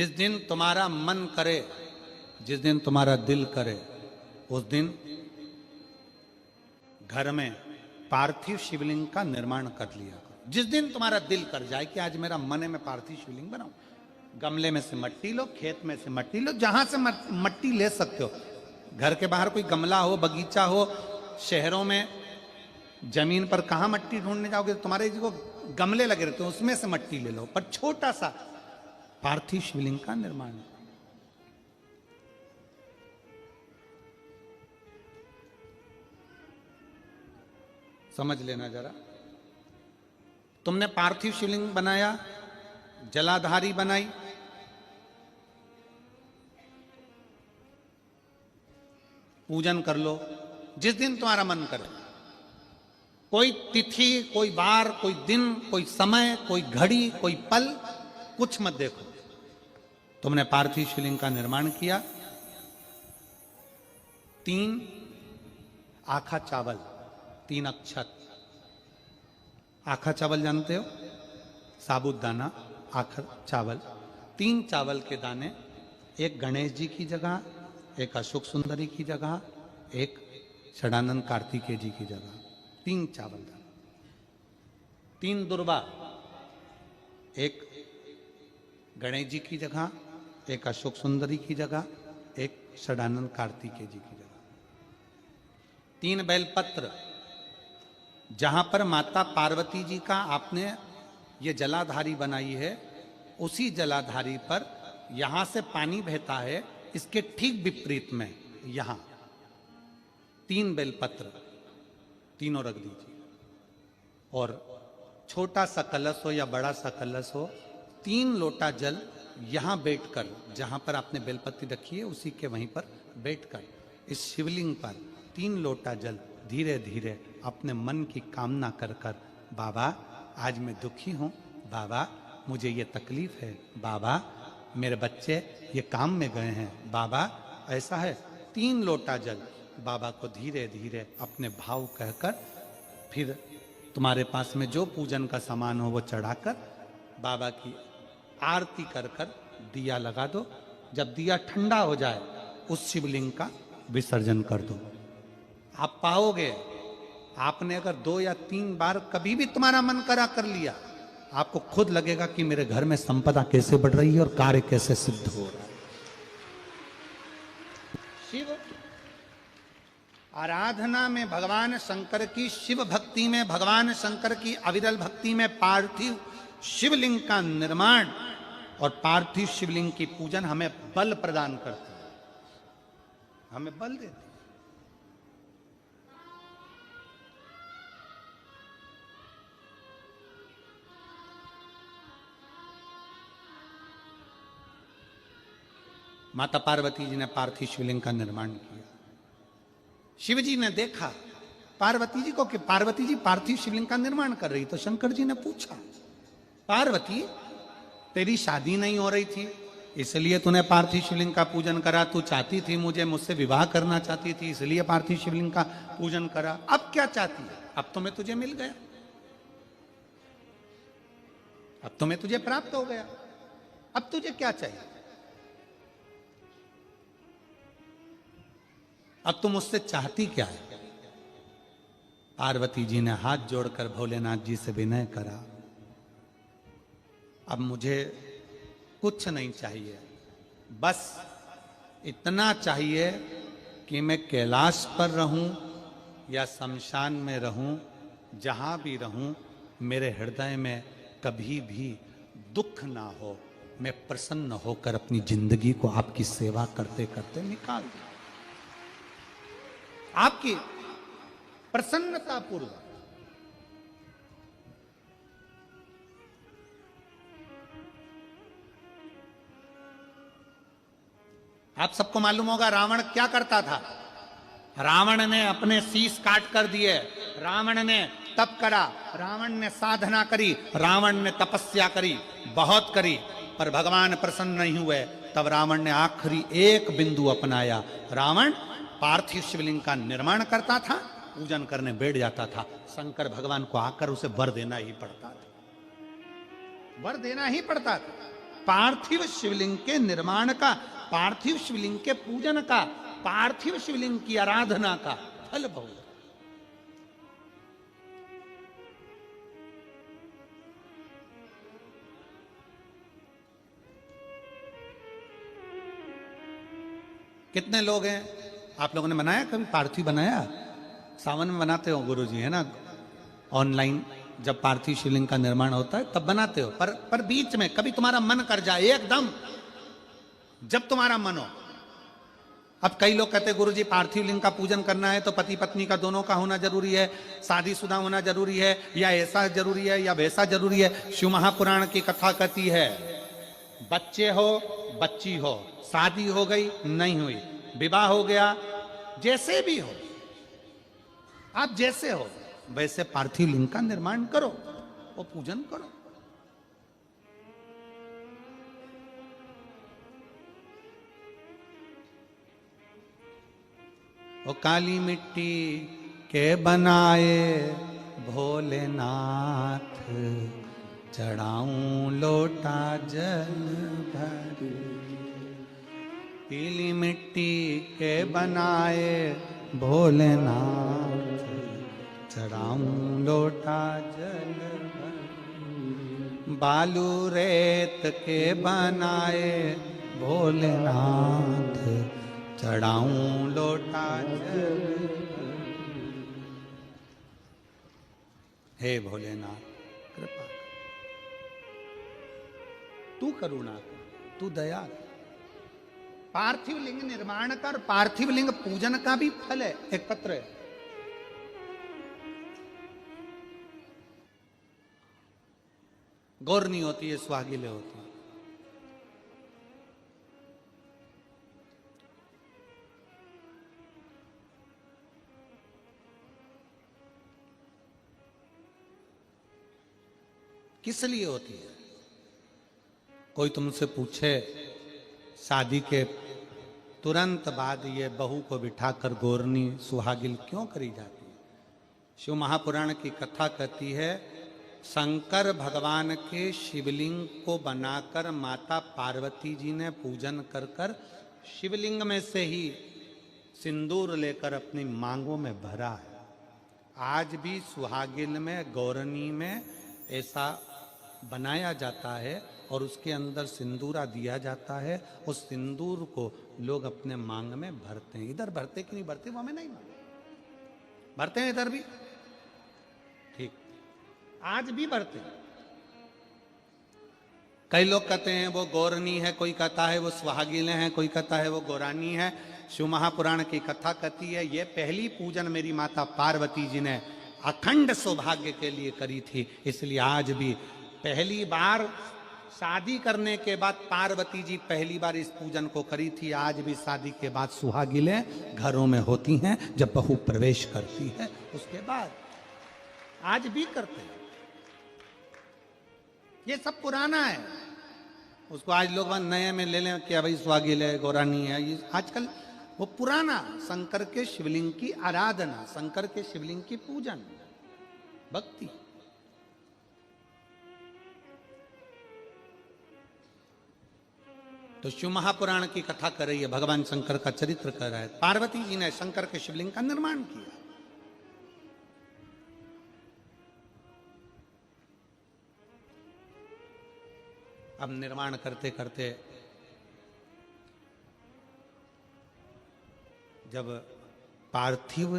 जिस दिन तुम्हारा मन करे, जिस दिन तुम्हारा दिल करे, उस दिन घर में पार्थिव शिवलिंग का निर्माण कर लिया करो। जिस दिन तुम्हारा दिल कर जाए कि आज मेरा मन है मैं पार्थिव शिवलिंग बनाऊं, गमले में से मट्टी लो, खेत में से मट्टी लो, जहां से मट्टी ले सकते हो। घर के बाहर कोई गमला हो, बगीचा हो, शहरों में जमीन पर कहां मट्टी ढूंढने जाओगे, तुम्हारे जो गमले लगे रहते हैं उसमें से मट्टी ले लो, पर छोटा सा पार्थिव शिवलिंग का निर्माण। समझ लेना जरा, तुमने पार्थिव शिवलिंग बनाया, जलाधारी बनाई, पूजन कर लो जिस दिन तुम्हारा मन करे। कोई तिथि, कोई वार, कोई दिन, कोई समय, कोई घड़ी, कोई पल, कुछ मत देखो। तुमने पार्थिव शिवलिंग का निर्माण किया। 3 आखा चावल, 3 अक्षत। आखा चावल जानते हो, साबुदाना, आखा चावल। 3 चावल के दाने, एक गणेश जी की जगह, एक अशोक सुंदरी की जगह, एक षडानंद कार्तिकेय जी की जगह। 3 चावल दाना। 3 दुर्वा, एक गणेश जी की जगह, एक अशोक सुंदरी की जगह, एक षडानंद कार्तिकेय जी की जगह। 3 बेलपत्र, जहां पर माता पार्वती जी का आपने ये जलाधारी बनाई है, उसी जलाधारी पर यहां से पानी बहता है, इसके ठीक विपरीत में यहां 3 बेलपत्र, तीनों रख दीजिए। और छोटा सा कलश हो या बड़ा सा कलश हो, 3 लोटा जल यहां बैठकर, जहां पर आपने बेलपत्ती रखी है उसी के वहीं पर बैठकर इस शिवलिंग पर 3 लोटा जल धीरे धीरे अपने मन की कामना कर कर, बाबा आज मैं दुखी हूं, बाबा मुझे ये तकलीफ है, बाबा मेरे बच्चे ये काम में गए हैं, बाबा ऐसा है। 3 लोटा जल बाबा को धीरे धीरे अपने भाव कहकर, फिर तुम्हारे पास में जो पूजन का सामान हो वो चढ़ाकर बाबा की आरती कर कर दिया लगा दो। जब दिया ठंडा हो जाए उस शिवलिंग का विसर्जन कर दो। आप पाओगे, आपने अगर 2 या 3 बार कभी भी तुम्हारा मन करा कर लिया, आपको खुद लगेगा कि मेरे घर में संपदा कैसे बढ़ रही है और कार्य कैसे सिद्ध हो रहा है। शिव आराधना में भगवान शंकर की, शिव भक्ति में भगवान शंकर की अविरल भक्ति में पार्थिव शिवलिंग का निर्माण और पार्थिव शिवलिंग की पूजन हमें बल प्रदान करती है, हमें बल देती है। माता पार्वती जी ने पार्थिव शिवलिंग का निर्माण किया। शिव जी ने देखा पार्वती जी को कि पार्वती जी पार्थिव शिवलिंग का निर्माण कर रही, तो शंकर जी ने पूछा, पार्वती तेरी शादी नहीं हो रही थी इसलिए तूने पार्थिव शिवलिंग का पूजन करा, तू चाहती थी मुझसे विवाह करना चाहती थी इसलिए पार्थिव शिवलिंग का पूजन करा, अब क्या चाहती है? अब तो मैं तुझे मिल गया, अब तो मैं तुझे प्राप्त हो गया, अब तुझे क्या चाहिए? अब तुम मुझसे चाहती क्या है? पार्वती जी ने हाथ जोड़कर भोलेनाथ जी से विनय करा, अब मुझे कुछ नहीं चाहिए, बस इतना चाहिए कि मैं कैलाश पर रहूं या शमशान में रहूं, जहां भी रहूं मेरे हृदय में कभी भी दुख ना हो, मैं प्रसन्न होकर अपनी जिंदगी को आपकी सेवा करते करते निकाल दूं, आपकी प्रसन्नता पूर्वक। आप सबको मालूम होगा रावण क्या करता था। रावण ने अपने शीश काट कर दिए, रावण ने तप करा, रावण ने साधना करी, रावण ने तपस्या करी, बहुत करी, पर भगवान प्रसन्न नहीं हुए। तब रावण ने आखिरी एक बिंदु अपनाया। रावण पार्थिव शिवलिंग का निर्माण करता था, पूजन करने बैठ जाता था, शंकर भगवान को आकर उसे वर देना ही पड़ता था, वर देना ही पड़ता था। पार्थिव शिवलिंग के निर्माण का, पार्थिव शिवलिंग के पूजन का, पार्थिव शिवलिंग की आराधना का फल भोग। कितने लोग हैं, आप लोगों ने बनाया कभी पार्थिव? बनाया? सावन में बनाते हो गुरुजी, है ना? ऑनलाइन जब पार्थिव शिवलिंग का निर्माण होता है तब बनाते हो, पर बीच में कभी तुम्हारा मन कर जाए एकदम, जब तुम्हारा मन हो। अब कई लोग कहते हैं गुरुजी पार्थिव लिंग का पूजन करना है तो पति पत्नी का दोनों का होना जरूरी है, शादीशुदा होना जरूरी है, या ऐसा जरूरी है या वैसा जरूरी है। शिव महापुराण की कथा कहती है बच्चे हो बच्ची हो, शादी हो गई नहीं हुई, विवाह हो गया, जैसे भी हो, आप जैसे हो वैसे पार्थिव लिंग का निर्माण करो और पूजन करो। वो काली मिट्टी के बनाए भोलेनाथ, चढ़ाऊं लोटा जल भर। पीली मिट्टी के बनाए भोलेनाथ, चढ़ाऊं लोटा जल भर। बालू रेत के बनाए भोलेनाथ, चढ़ाऊं लोटा जल। हे भोलेनाथ कृपा, तू करुणा कर, तू दया कर। पार्थिव लिंग निर्माण कर, पार्थिव लिंग पूजन का भी फल है। एक पत्र है, गौर नहीं होती है, सुहागिले होती है। किस लिए होती है? कोई तुमसे पूछे शादी के तुरंत बाद ये बहू को बिठाकर गोरनी सुहागिल क्यों करी जाती है? शिव महापुराण की कथा कहती है शंकर भगवान के शिवलिंग को बनाकर माता पार्वती जी ने पूजन कर कर शिवलिंग में से ही सिंदूर लेकर अपनी मांगों में भरा है। आज भी सुहागिल में, गौरनी में ऐसा बनाया जाता है और उसके अंदर सिंदूरा दिया जाता है। उस सिंदूर को लोग अपने मांग में भरते हैं। इधर भरते कि नहीं भरते वो हमें नहीं मालूम, भरते हैं इधर भी, ठीक, आज भी भरते हैं। कई लोग कहते हैं वो गौरनी है, कोई कहता है वो सुहागिलें हैं, कोई कहता है वो गौरानी है। शिव महापुराण की कथा कहती है ये पहली पूजन मेरी माता पार्वती जी ने अखंड सौभाग्य के लिए करी थी, इसलिए आज भी पहली बार शादी करने के बाद पार्वती जी पहली बार इस पूजन को करी थी। आज भी शादी के बाद सुहागिलें घरों में होती हैं, जब बहू प्रवेश करती है उसके बाद आज भी करते हैं। ये सब पुराना है, उसको आज लोग नए में ले लें कि भाई सुहागिल है, गौरानी है। ये आजकल वो पुराना शंकर के शिवलिंग की आराधना, शंकर के शिवलिंग की पूजन, भक्ति। तो शिव महापुराण की कथा कर रही है, भगवान शंकर का चरित्र कर रहा है। पार्वती जी ने शंकर के शिवलिंग का निर्माण किया। अब निर्माण करते करते जब पार्थिव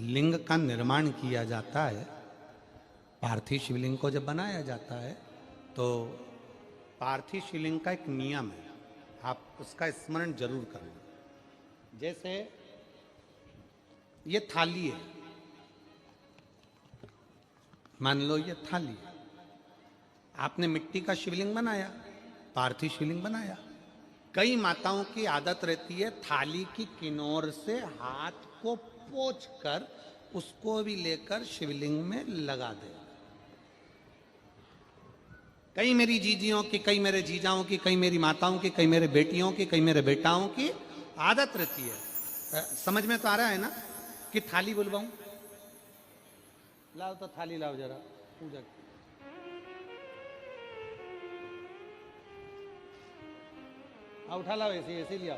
लिंग का निर्माण किया जाता है, पार्थिव शिवलिंग को जब बनाया जाता है तो पार्थिव शिवलिंग का एक नियम है, आप उसका स्मरण जरूर करना। जैसे ये थाली है, मान लो ये थाली है, आपने मिट्टी का शिवलिंग बनाया, पार्थिव शिवलिंग बनाया। कई माताओं की आदत रहती है थाली की किनार से हाथ को पोंछकर उसको भी लेकर शिवलिंग में लगा दे। कई मेरी जीजियों की, कई मेरे जीजाओं की, कई मेरी माताओं की, कई मेरे बेटियों की, कई मेरे बेटाओं की आदत रहती है। समझ में तो आ रहा है ना कि थाली बुलवाऊं? लाओ तो थाली लाओ जरा, पूजा। उठा लाओ, ऐसे ऐसे लिया।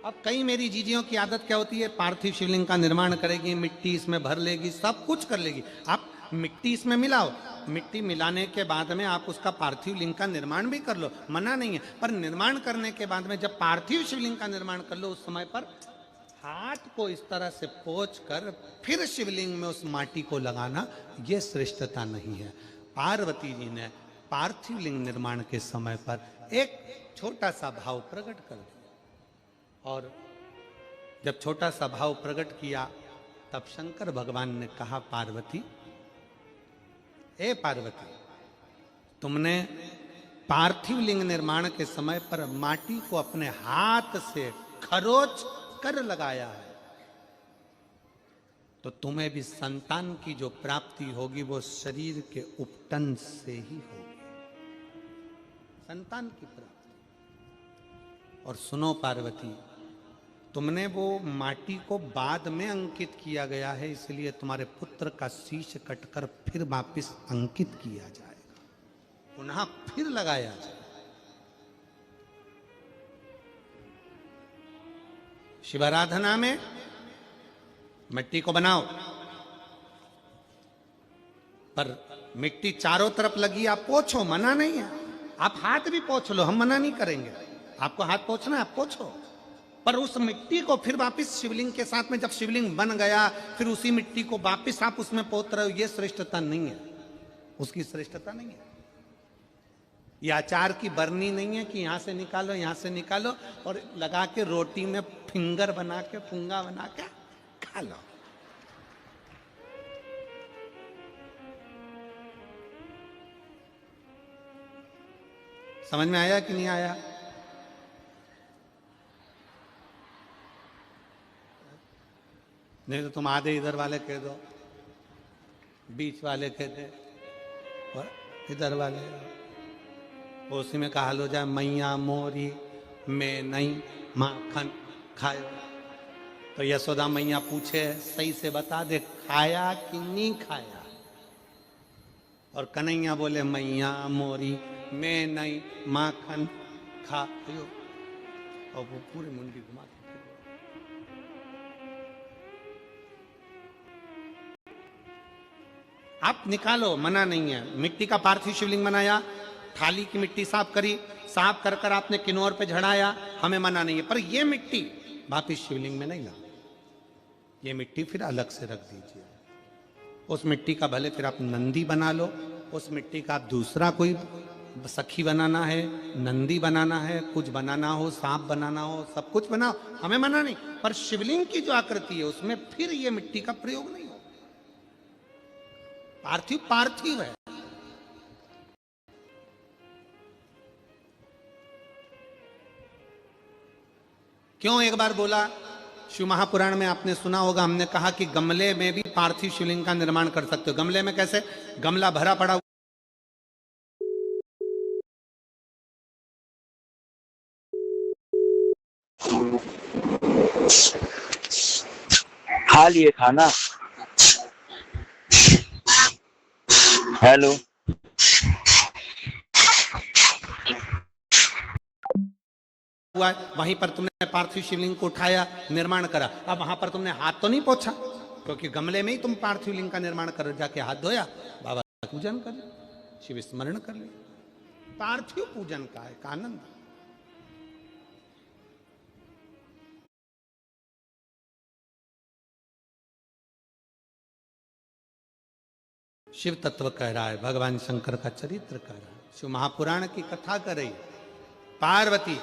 अब कई मेरी जीजियों की आदत क्या होती है, पार्थिव शिवलिंग का निर्माण करेगी, मिट्टी इसमें भर लेगी, सब कुछ कर लेगी। आप मिट्टी इसमें मिलाओ, मिट्टी मिलाने के बाद में आप उसका पार्थिव लिंग का निर्माण भी कर लो, मना नहीं है। पर निर्माण करने के बाद में जब पार्थिव शिवलिंग का निर्माण कर लो, उस समय पर हाथ को इस तरह से पोंछ कर फिर शिवलिंग में उस माटी को लगाना, यह श्रेष्ठता नहीं है। पार्वती जी ने पार्थिव लिंग निर्माण के समय पर एक छोटा सा भाव प्रकट कर दिया, और जब छोटा सा भाव प्रकट किया तब शंकर भगवान ने कहा, पार्वती, ए पार्वती, तुमने पार्थिव लिंग निर्माण के समय पर माटी को अपने हाथ से खरोच कर लगाया है, तो तुम्हें भी संतान की जो प्राप्ति होगी वो शरीर के उपटन से ही होगी, संतान की प्राप्ति। और सुनो पार्वती, तुमने वो माटी को बाद में अंकित किया गया है, इसलिए तुम्हारे पुत्र का शीश कटकर फिर वापिस अंकित किया जाएगा, पुनः फिर लगाया जाएगा। शिवाराधना में मिट्टी को बनाओ, पर मिट्टी चारों तरफ लगी, आप पोंछो, मना नहीं है। आप हाथ भी पोंछ लो, हम मना नहीं करेंगे। आपको हाथ पोंछना है, आप पोंछो, पर उस मिट्टी को फिर वापस शिवलिंग के साथ में, जब शिवलिंग बन गया फिर उसी मिट्टी को वापस आप उसमें पोत रहे हो, ये श्रेष्ठता नहीं है, उसकी श्रेष्ठता नहीं है। ये अचार की बरनी नहीं है कि यहां से निकालो यहां से निकालो और लगा के रोटी में फिंगर बना के, फुंगा बना के खा लो। समझ में आया कि नहीं आया? नहीं तो तुम आधे इधर वाले कह दो, बीच वाले कह दे, और इधर वाले, उसी में कहा लो जाए, मैया मोरी में नहीं माखन खायो। तो यशोदा मैया पूछे, सही से बता दे, खाया कि नहीं खाया? और कन्हैया बोले, मैया मोरी में नहीं माखन खायो, और वो पूरी मुंडी घुमा। आप निकालो, मना नहीं है। मिट्टी का पार्थिव शिवलिंग बनाया, थाली की मिट्टी साफ करी, साफ कर कर आपने किन्नौर पे झड़ाया, हमें मना नहीं है। पर ये मिट्टी वापिस शिवलिंग में नहीं ला, ये मिट्टी फिर अलग से रख दीजिए। उस मिट्टी का भले फिर आप नंदी बना लो, उस मिट्टी का आप दूसरा कोई सखी बनाना है, नंदी बनाना है, कुछ बनाना हो, सांप बनाना हो, सब कुछ बनाओ, हमें मना नहीं। पर शिवलिंग की जो आकृति है उसमें फिर ये मिट्टी का प्रयोग नहीं हो। पार्थिव पार्थिव है। क्यों एक बार बोला, शिव महापुराण में आपने सुना होगा, हमने कहा कि गमले में भी पार्थिव शिवलिंग का निर्माण कर सकते हो। गमले में कैसे? गमला भरा पड़ा, खा लिए खाना? हेलो, हुआ है, वहीं पर तुमने पार्थिव शिवलिंग को उठाया, निर्माण करा। अब वहां पर तुमने हाथ तो नहीं पोंछा, क्योंकि गमले में ही तुम पार्थिव लिंग का निर्माण कर, जाके हाथ धोया, बाबा पूजन कर, शिव स्मरण कर ले। पार्थिव पूजन का एक आनंद। शिव तत्व कह रहा है, भगवान शंकर का चरित्र कह रहा है, शिव महापुराण की कथा कर रही। पार्वती,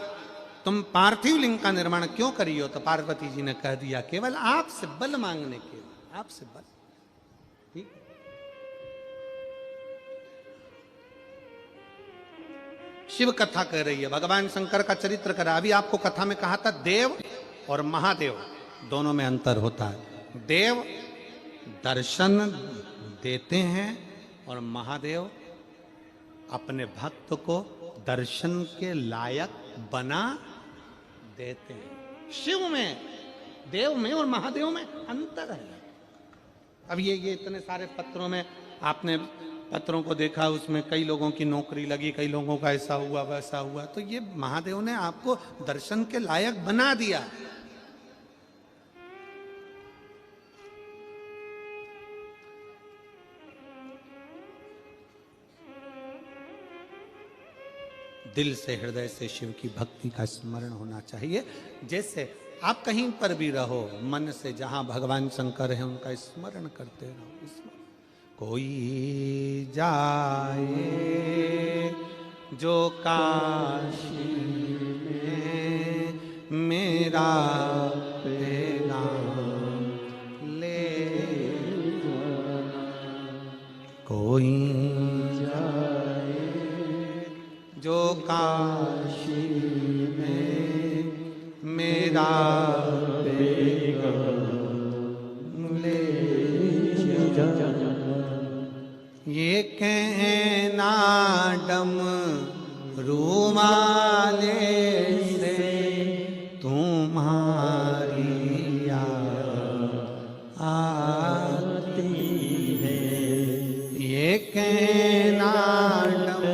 तुम पार्थिव लिंग का निर्माण क्यों करी हो? तो पार्वती जी ने कह दिया, केवल आपसे बल मांगने के लिए, आपसे बल। ठीक, शिव कथा कह रही है, भगवान शंकर का चरित्र कर रहा। अभी आपको कथा में कहा था, देव और महादेव दोनों में अंतर होता है। देव दर्शन देते हैं और महादेव अपने भक्त को दर्शन के लायक बना देते हैं। शिव में, देव में और महादेव में अंतर है। अब ये इतने सारे पत्रों में आपने पत्रों को देखा, उसमें कई लोगों की नौकरी लगी, कई लोगों का ऐसा हुआ वैसा हुआ। तो ये महादेव ने आपको दर्शन के लायक बना दिया। दिल से, हृदय से शिव की भक्ति का स्मरण होना चाहिए। जैसे आप कहीं पर भी रहो, मन से जहां भगवान शंकर है उनका स्मरण करते रहो। कोई जाए जो काशी में मेरा पैगाम ले जाना, कोई जाए जो काशी में मेरा पैगाम ले जाना, ये कहना डम रूमाले से तुम्हारी याद आती है, ये कहना डम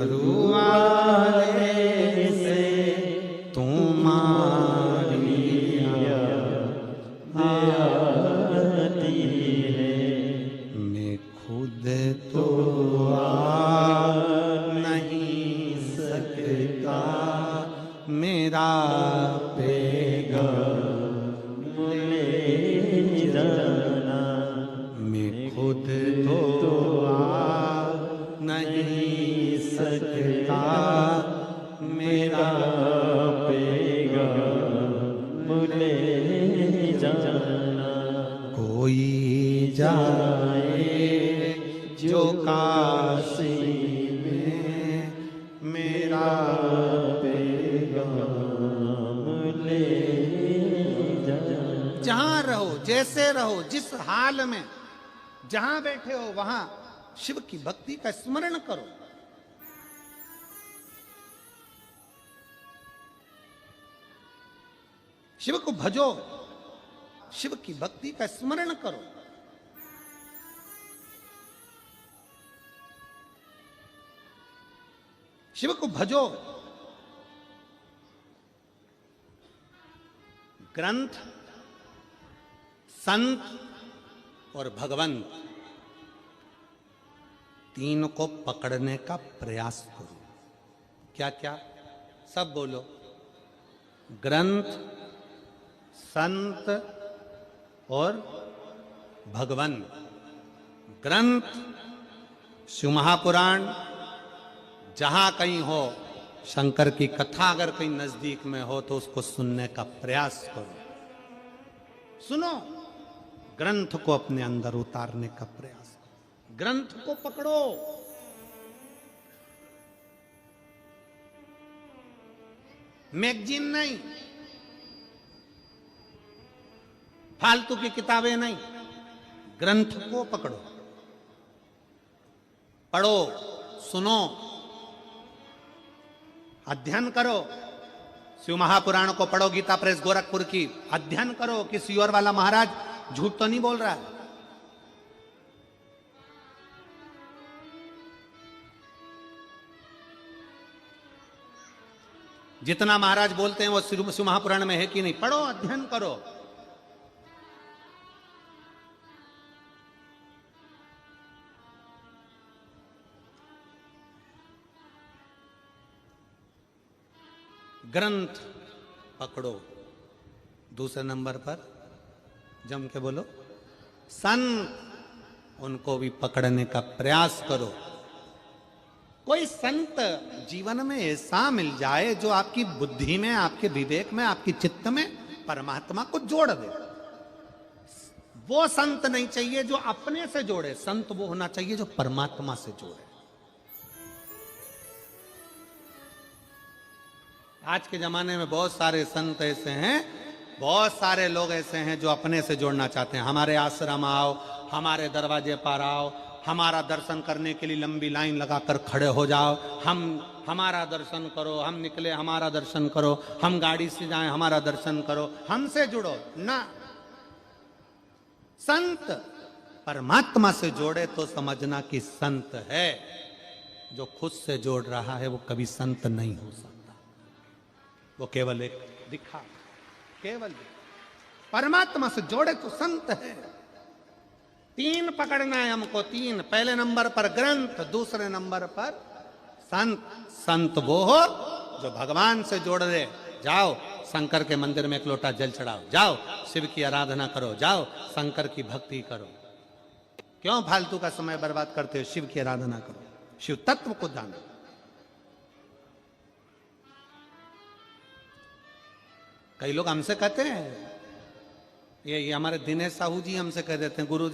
रूमाले से तुम्हारी याद आती है, मैं खुद तो आ नहीं सकता, मेरा पैगाम ले जाना, मैं खुद तो आ नहीं सकता, मेरा पैगाम ले जाना, कोई जाए जो काशी में मेरा पैगाम ले जाना। जहां रहो, जैसे रहो, जिस हाल में जहां बैठे हो वहां शिव की भक्ति का स्मरण करो। शिव को भजो, शिव की भक्ति का स्मरण करो। शिव को भजो। ग्रंथ, संत और भगवंत तीन को पकड़ने का प्रयास करो। क्या क्या? सब बोलो। ग्रंथ, संत और भगवंत। ग्रंथ, शिव महापुराण, जहां कहीं हो शंकर की कथा अगर कहीं नजदीक में हो तो उसको सुनने का प्रयास करो। सुनो, ग्रंथ को अपने अंदर उतारने का प्रयास करो। ग्रंथ को पकड़ो। मैगजीन नहीं, फालतू की किताबें नहीं, ग्रंथ को पकड़ो, पढ़ो, सुनो, अध्ययन करो। शिव महापुराण को पढ़ो, गीता प्रेस गोरखपुर की, अध्ययन करो। किसी और वाला महाराज झूठ तो नहीं बोल रहा है। जितना महाराज बोलते हैं वो शिव महापुराण में है कि नहीं? पढ़ो, अध्ययन करो। ग्रंथ पकड़ो। दूसरे नंबर पर जम के बोलो संत, उनको भी पकड़ने का प्रयास करो। कोई संत जीवन में ऐसा मिल जाए जो आपकी बुद्धि में, आपके विवेक में, आपकी चित्त में परमात्मा को जोड़ दे। वो संत नहीं चाहिए जो अपने से जोड़े, संत वो होना चाहिए जो परमात्मा से जोड़े। आज के जमाने में बहुत सारे संत ऐसे हैं, बहुत सारे लोग ऐसे हैं जो अपने से जोड़ना चाहते हैं। हमारे आश्रम आओ, हमारे दरवाजे पर आओ, हमारा दर्शन करने के लिए लंबी लाइन लगाकर खड़े हो जाओ, हमारा दर्शन करो, हम निकले हमारा दर्शन करो, हम गाड़ी से जाएं हमारा दर्शन करो, हमसे जुड़ो ना। संत परमात्मा से जोड़े तो समझना कि संत है। जो खुद से जोड़ रहा है वो कभी संत नहीं हो सकता, वो केवल एक दिखा, केवल परमात्मा से जोड़े तो संत है। तीन पकड़ना है हमको, तीन। पहले नंबर पर ग्रंथ, दूसरे नंबर पर संत। संत वो हो जो भगवान से जोड़ दे। जाओ शंकर के मंदिर में एक लोटा जल चढ़ाओ, जाओ शिव की आराधना करो, जाओ शंकर की भक्ति करो। क्यों फालतू का समय बर्बाद करते हो? शिव की आराधना करो, शिव तत्व को जानो। कई लोग हमसे कहते हैं, ये हमारे दिनेश साहू जी हमसे कह देते हैं, गुरु